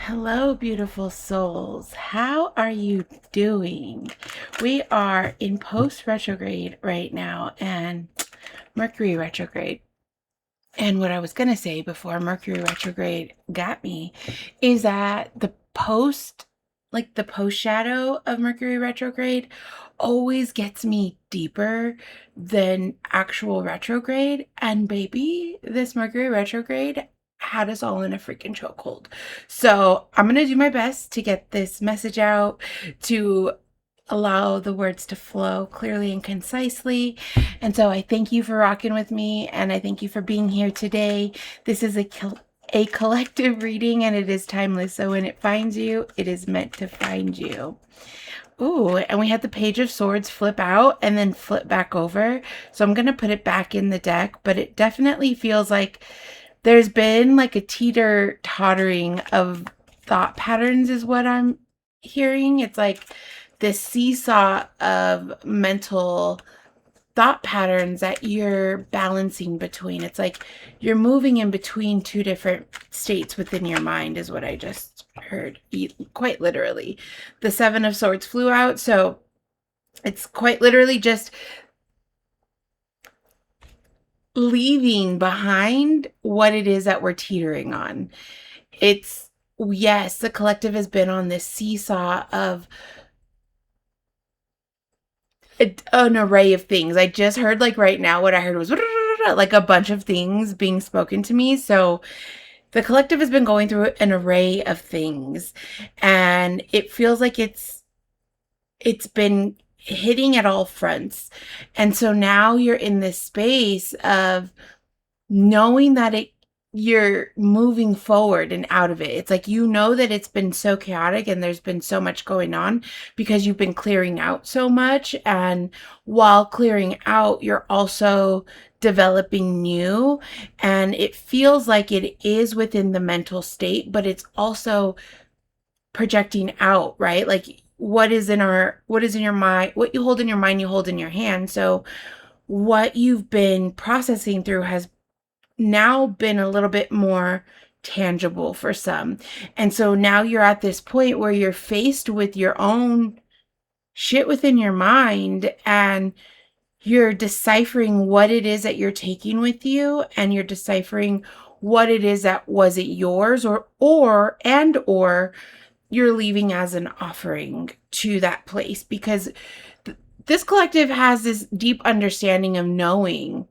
Hello, beautiful souls. How are you doing? We are in post retrograde right now and Mercury retrograde. And what I was going to say before Mercury retrograde got me is that the post shadow of Mercury retrograde always gets me deeper than actual retrograde. And baby, this Mercury retrograde had us all in a freaking chokehold. So I'm going to do my best to get this message out, to allow the words to flow clearly and concisely. And so I thank you for rocking with me, and I thank you for being here today. This is a collective reading, and it is timeless. So when it finds you, it is meant to find you. Ooh, and we had the Page of Swords flip out and then flip back over. So I'm going to put it back in the deck, but it definitely feels like there's been like a teeter-tottering of thought patterns is what I'm hearing. It's like this seesaw of mental thought patterns that you're balancing between. It's like you're moving in between two different states within your mind is what I just heard, quite literally. The Seven of Swords flew out, so it's quite literally just leaving behind what it is that we're teetering on. It's, yes, the collective has been on this seesaw of an array of things. I just heard, like right now, what I heard was like a bunch of things being spoken to me. So the collective has been going through an array of things, and it feels like it's been hitting at all fronts. And so now you're in this space of knowing that you're moving forward and out of it. It's like, you know, that it's been so chaotic and there's been so much going on because you've been clearing out so much. And while clearing out, you're also developing new. And it feels like it is within the mental state, but it's also projecting out, right? Like what is in your mind, what you hold in your mind, you hold in your hand. So what you've been processing through has now been a little bit more tangible for some. And so now you're at this point where you're faced with your own shit within your mind, and you're deciphering what it is that you're taking with you, and you're deciphering what it is that wasn't yours, or you're leaving as an offering to that place, because this collective has this deep understanding of knowing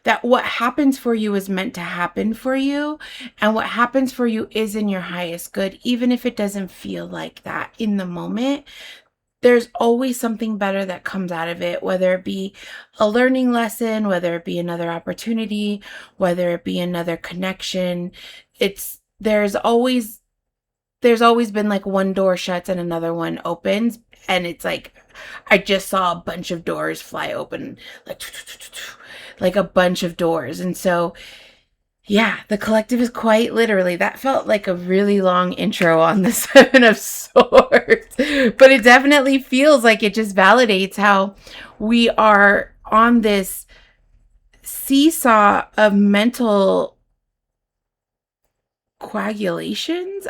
that what happens for you is meant to happen for you, and what happens for you is in your highest good, even if it doesn't feel like that in the moment. There's always something better that comes out of it, whether it be a learning lesson, whether it be another opportunity, whether it be another connection. There's always been like one door shuts and another one opens, and it's like I just saw a bunch of doors fly open, like a bunch of doors. And so yeah, the collective is quite literally, that felt like a really long intro on the Seven of Swords, but it definitely feels like it just validates how we are on this seesaw of mental coagulations.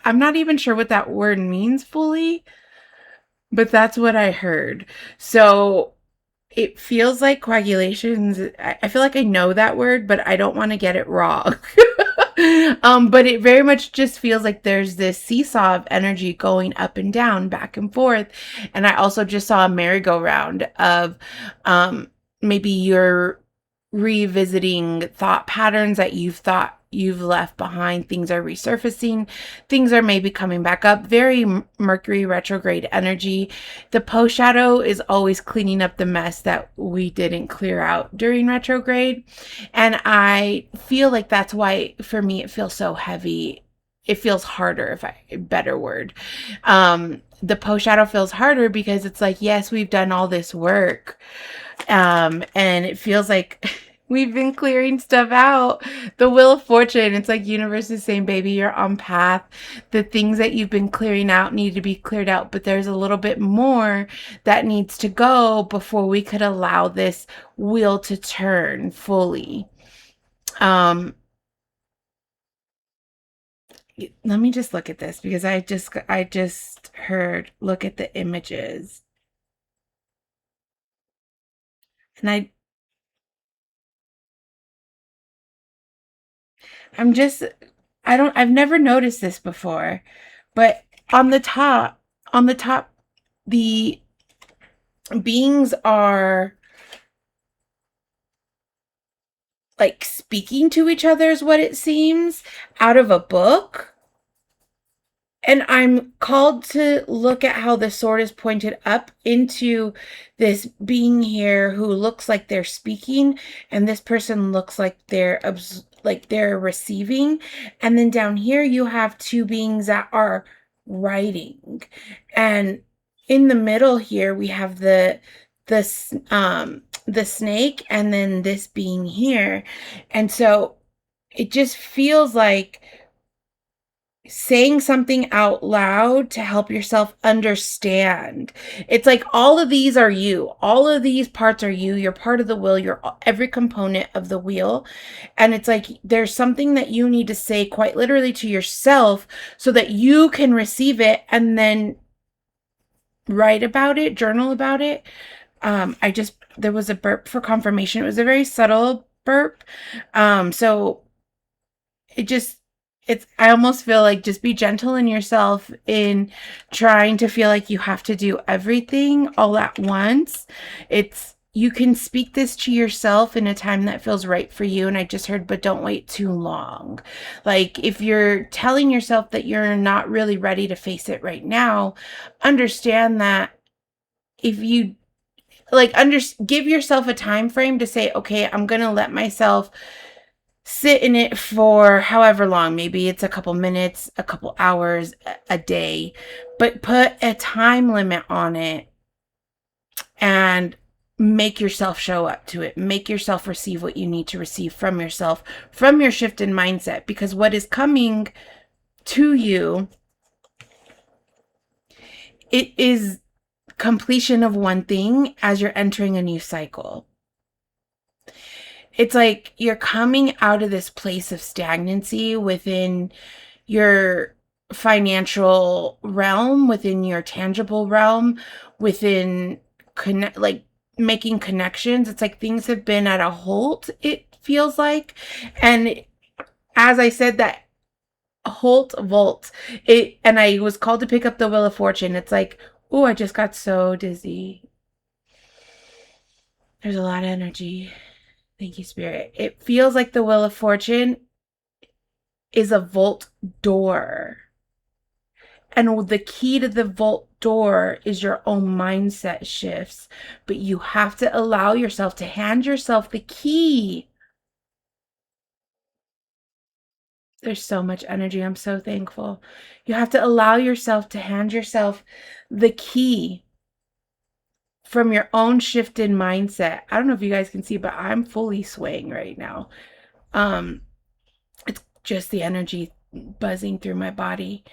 I'm not even sure what that word means fully, but that's what I heard. So it feels like coagulations. I feel like I know that word, but I don't want to get it wrong. But it very much just feels like there's this seesaw of energy going up and down, back and forth. And I also just saw a merry-go-round of maybe you're revisiting thought patterns that you've thought you've left behind. Things are resurfacing, things are maybe coming back up. Very Mercury retrograde energy. The post shadow is always cleaning up the mess that we didn't clear out during retrograde, and I feel like that's why for me it feels so heavy. It feels harder, if I better word. The post shadow feels harder because it's like, yes, we've done all this work, and it feels like we've been clearing stuff out. The Wheel of Fortune, it's like universe is saying, baby, you're on path. The things that you've been clearing out need to be cleared out, but there's a little bit more that needs to go before we could allow this wheel to turn fully. Let me just look at this because I just heard look at the images. And I'm just I've never noticed this before, but on the top, on the top, the beings are like speaking to each other, is what it seems, out of a book. And I'm called to look at how the sword is pointed up into this being here who looks like they're speaking, and this person looks like they're receiving. And then down here you have two beings that are writing. And in the middle here we have the snake, and then this being here. And so it just feels like saying something out loud to help yourself understand. It's like all of these are you. All of these parts are you. You're part of the wheel. You're every component of the wheel. And it's like there's something that you need to say quite literally to yourself so that you can receive it and then write about it, journal about it. There was a burp for confirmation. It was a very subtle burp. So it just I almost feel like just be gentle in yourself in trying to feel like you have to do everything all at once. You can speak this to yourself in a time that feels right for you. And I just heard, but don't wait too long. Like if you're telling yourself that you're not really ready to face it right now, understand that if you give yourself a time frame to say, okay, I'm going to let myself sit in it for however long. Maybe it's a couple minutes, a couple hours, a day, but put a time limit on it and make yourself show up to it. Make yourself receive what you need to receive from yourself, from your shift in mindset, because what is coming to you, it is completion of one thing as you're entering a new cycle. It's like you're coming out of this place of stagnancy within your financial realm, within your tangible realm, within making connections. It's like things have been at a halt, it feels like. And as I said, that volt, and I was called to pick up the Wheel of Fortune. It's like, oh, I just got so dizzy. There's a lot of energy. Thank you, Spirit. It feels like the Wheel of Fortune is a vault door. And the key to the vault door is your own mindset shifts. But you have to allow yourself to hand yourself the key. There's so much energy. I'm so thankful. You have to allow yourself to hand yourself the key from your own shift in mindset. I don't know if you guys can see, but I'm fully swaying right now. It's just the energy buzzing through my body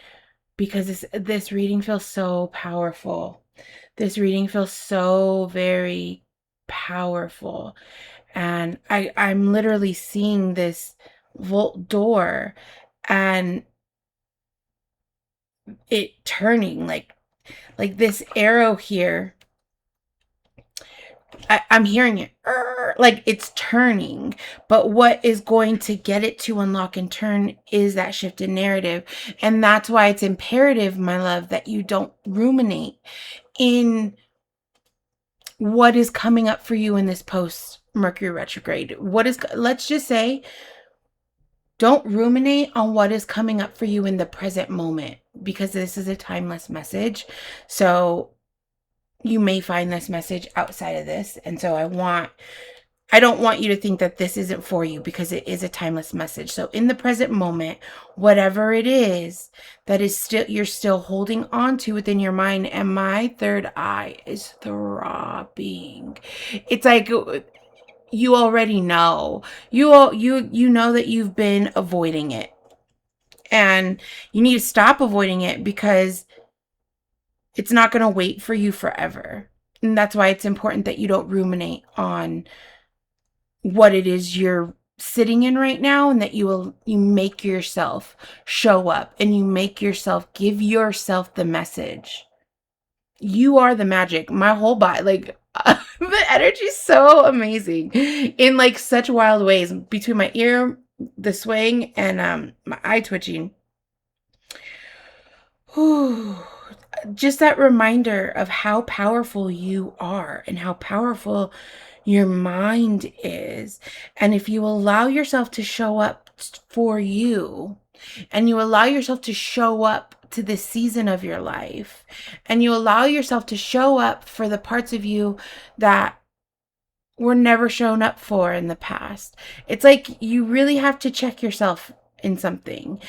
because this reading feels so powerful. This reading feels so very powerful. And I'm literally seeing this vault door and it turning like this arrow here. I'm hearing it like it's turning, but what is going to get it to unlock and turn is that shift in narrative. And that's why it's imperative, my love, that you don't ruminate in what is coming up for you in this post Mercury retrograde. Let's just say, don't ruminate on what is coming up for you in the present moment, because this is a timeless message. So you may find this message outside of this. And so I don't want you to think that this isn't for you, because it is a timeless message. So in the present moment, whatever it is that you're still holding on to within your mind, and my third eye is throbbing. It's like you already know. You know that you've been avoiding it. And you need to stop avoiding it, because it's not going to wait for you forever. And that's why it's important that you don't ruminate on what it is you're sitting in right now, and that you make yourself show up, and you make yourself give yourself the message. You are the magic. My whole body, like, the energy's so amazing in like such wild ways, between my ear, the swing, and my eye twitching. Whew. Just that reminder of how powerful you are and how powerful your mind is. And if you allow yourself to show up for you, and you allow yourself to show up to this season of your life, and you allow yourself to show up for the parts of you that were never shown up for in the past. It's like you really have to check yourself in something.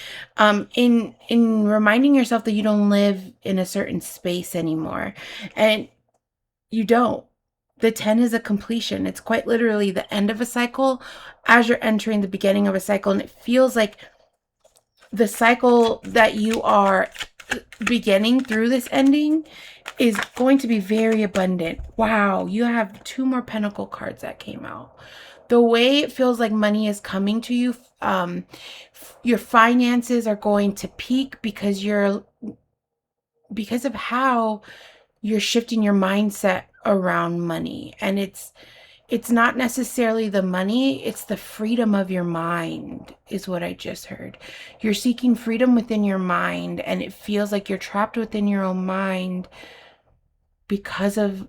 In reminding yourself that you don't live in a certain space anymore. And you don't. The 10 is a completion. It's quite literally the end of a cycle as you're entering the beginning of a cycle. And it feels like the cycle that you are beginning through this ending is going to be very abundant. Wow, you have 2 more pentacle cards that came out. The way it feels like money is coming to you, your finances are going to peak because of how you're shifting your mindset around money. And it's not necessarily the money, it's the freedom of your mind, is what I just heard. You're seeking freedom within your mind, and it feels like you're trapped within your own mind because of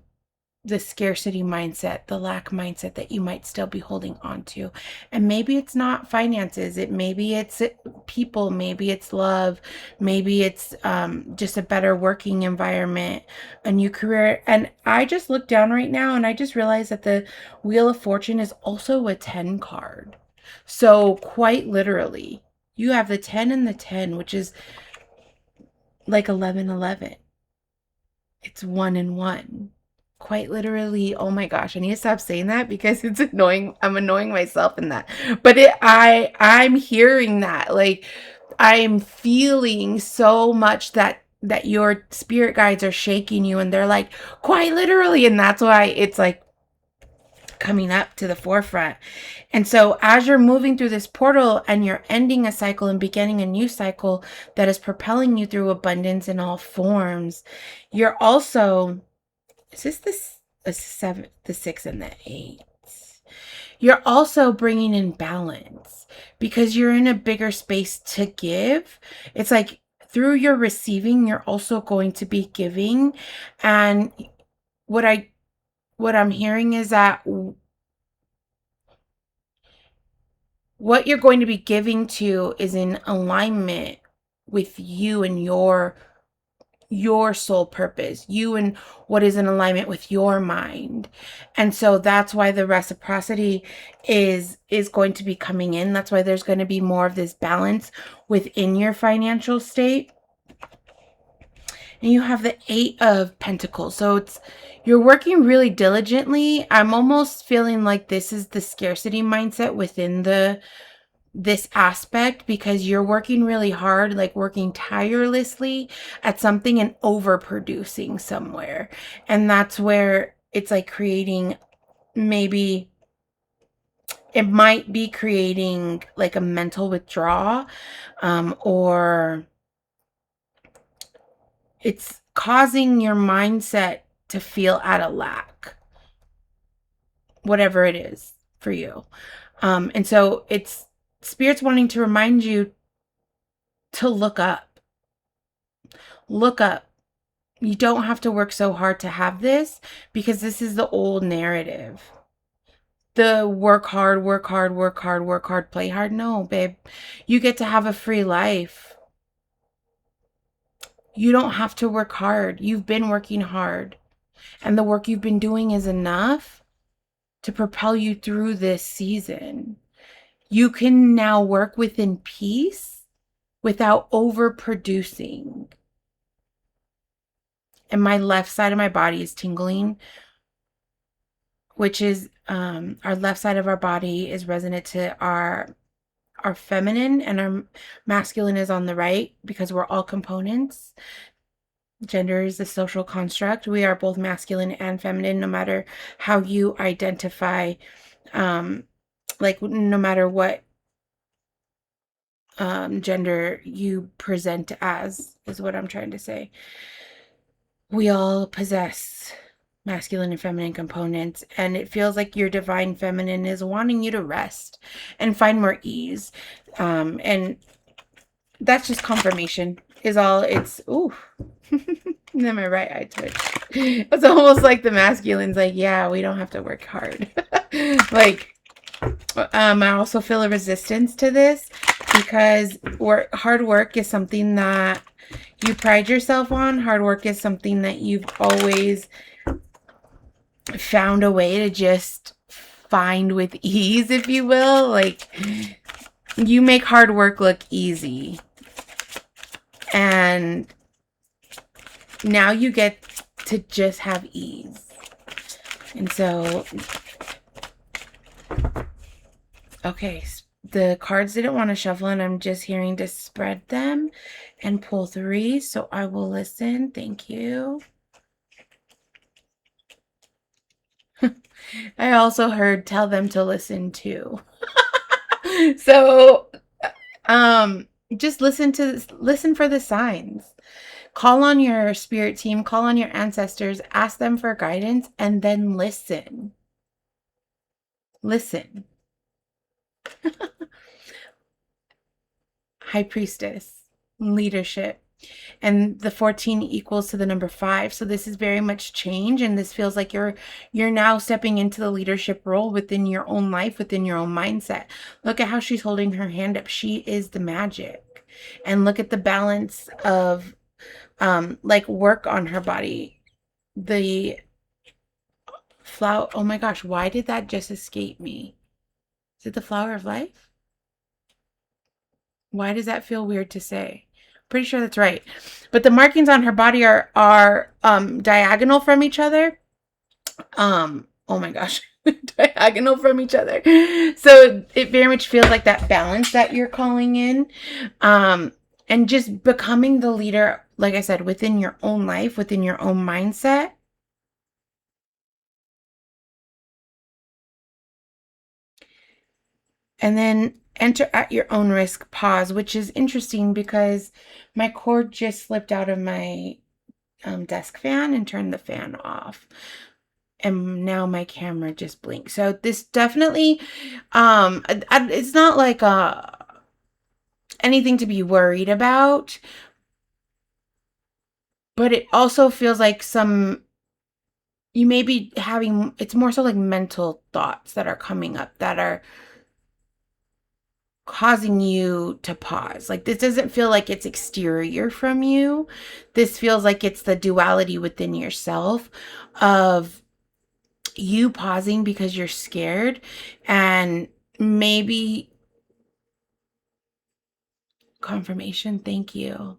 the scarcity mindset, the lack mindset that you might still be holding on to. And maybe it's not finances, maybe it's people, maybe it's love, maybe it's just a better working environment, a new career. And I just looked down right now and I just realized that the Wheel of Fortune is also a 10 card. So quite literally, you have the 10 and the 10, which is like 1111. It's 1 and 1. Quite literally, oh my gosh, I need to stop saying that because it's annoying. I'm annoying myself in that. But I'm hearing that. Like, I'm feeling so much that your spirit guides are shaking you, and they're like, quite literally, and that's why it's like coming up to the forefront. And so as you're moving through this portal and you're ending a cycle and beginning a new cycle that is propelling you through abundance in all forms, you're also, is this the 7, the 6, and the 8? You're also bringing in balance because you're in a bigger space to give. It's like through your receiving, you're also going to be giving. And what I'm hearing is that what you're going to be giving to is in alignment with you and your soul purpose, you and what is in alignment with your mind. And so that's why the reciprocity is going to be coming in. That's why there's going to be more of this balance within your financial state. And you have the 8 of Pentacles. So you're working really diligently. I'm almost feeling like this is the scarcity mindset within this aspect, because you're working really hard, like working tirelessly at something and overproducing somewhere. And that's where it's like creating, maybe it might be creating like a mental withdrawal, or it's causing your mindset to feel at a lack, whatever it is for you. And so it's Spirit's wanting to remind you to look up. Look up. You don't have to work so hard to have this, because this is the old narrative. The work hard, work hard, work hard, work hard, play hard. No, babe. You get to have a free life. You don't have to work hard. You've been working hard. And the work you've been doing is enough to propel you through this season. You can now work within peace without overproducing. And my left side of my body is tingling, which is our left side of our body is resonant to our feminine, and our masculine is on the right, because we're all components. Gender is a social construct. We are both masculine and feminine, no matter how you identify like no matter what gender you present as, is what I'm trying to say. We all possess masculine and feminine components, and it feels like your divine feminine is wanting you to rest and find more ease. And that's just confirmation is all. It's ooh. Then my right eye twitched. It's almost like the masculine's like, yeah, we don't have to work hard. Like, I also feel a resistance to this because hard work is something that you pride yourself on. Hard work is something that you've always found a way to just find with ease, if you will. Like, you make hard work look easy. And now you get to just have ease. And so, okay, the cards didn't want to shuffle, and I'm just hearing to spread them and pull 3. So I will listen. Thank you. I also heard tell them to listen too. So, just listen for the signs. Call on your spirit team, call on your ancestors, ask them for guidance, and then listen. Listen. High Priestess, leadership. And the 14 equals to the number 5. So this is very much change, and this feels like you're now stepping into the leadership role within your own life, within your own mindset. Look at how she's holding her hand up. She is the magic. And look at the balance of like work on her body. The flower, oh my gosh, why did that just escape me? Is it the flower of life? Why does that feel weird to say? Pretty sure that's right. But the markings on her body are diagonal from each other. Oh my gosh. Diagonal from each other. So it very much feels like that balance that you're calling in. And just becoming the leader, like I said, within your own life, within your own mindset. And then enter at your own risk, pause, which is interesting because my cord just slipped out of my desk fan and turned the fan off. And now my camera just blinked. So this definitely, it's not like anything to be worried about. But it also feels like you may be having, it's more so like mental thoughts that are coming up that are causing you to pause. Like, this doesn't feel like it's exterior from you. This feels like it's the duality within yourself of you pausing because you're scared, and maybe confirmation. Thank you.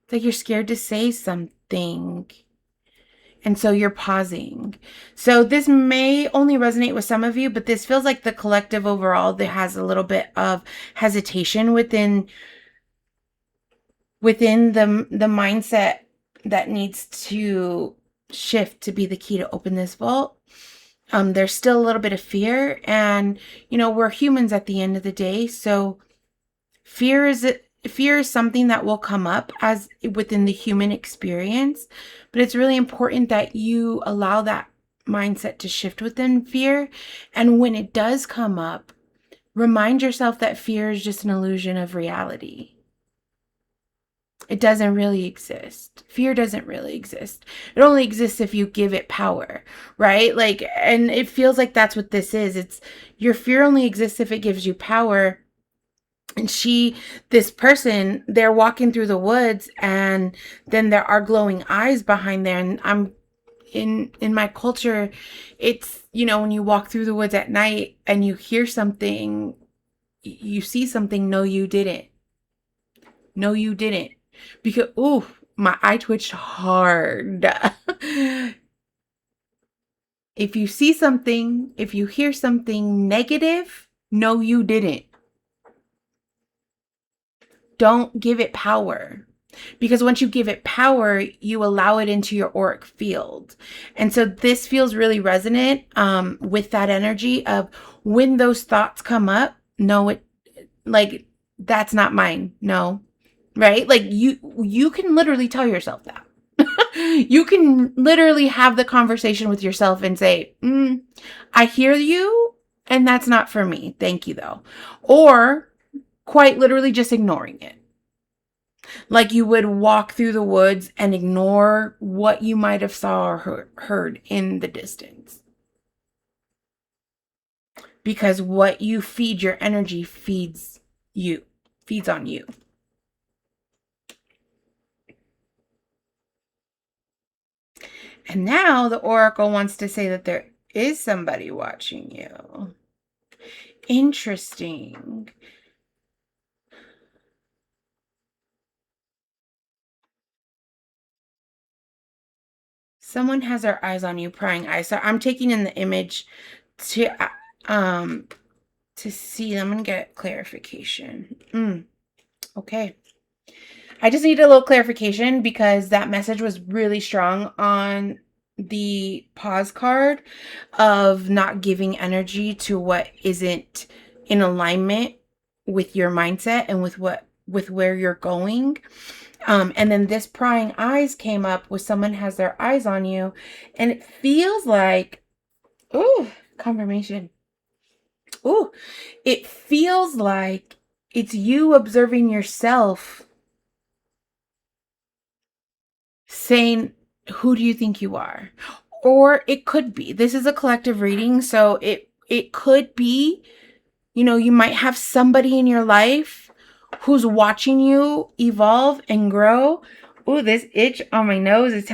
It's like you're scared to say something. And so you're pausing. So this may only resonate with some of you, but this feels like the collective overall that has a little bit of hesitation within the mindset that needs to shift to be the key to open this vault. There's still a little bit of fear, and we're humans at the end of the day. So fear is something that will come up as within the human experience, but it's really important that you allow that mindset to shift within fear. And when it does come up, remind yourself that fear is just an illusion of reality. It doesn't really exist. Fear doesn't really exist. It only exists if you give it power, right? Like, and it feels like that's what this is. It's your fear only exists if it gives you power. And this person, they're walking through the woods, and then there are glowing eyes behind there. And I'm in my culture, it's, when you walk through the woods at night and you hear something, you see something, no, you didn't. No, you didn't. Because, ooh, my eye twitched hard. If you see something, if you hear something negative, no, you didn't. Don't give it power. Because once you give it power, you allow it into your auric field. And so this feels really resonant with that energy of when those thoughts come up, no, it like that's not mine. No. Right? Like you can literally tell yourself that. You can literally have the conversation with yourself and say, I hear you, and that's not for me. Thank you, though. Or quite literally just ignoring it. Like you would walk through the woods and ignore what you might have saw or heard in the distance. Because what you feed your energy feeds on you. And now the oracle wants to say that there is somebody watching you. Interesting. Someone has their eyes on you, prying eyes. So I'm taking in the image to see. I'm gonna get clarification. Okay. I just need a little clarification because that message was really strong on the pause card of not giving energy to what isn't in alignment with your mindset and with where you're going. And then this prying eyes came up with someone has their eyes on you, and it feels like, ooh, confirmation. Ooh, it feels like it's you observing yourself saying, who do you think you are? Or it could be, this is a collective reading, so it could be, you might have somebody in your life who's watching you evolve and grow. Ooh, this itch on my nose is telling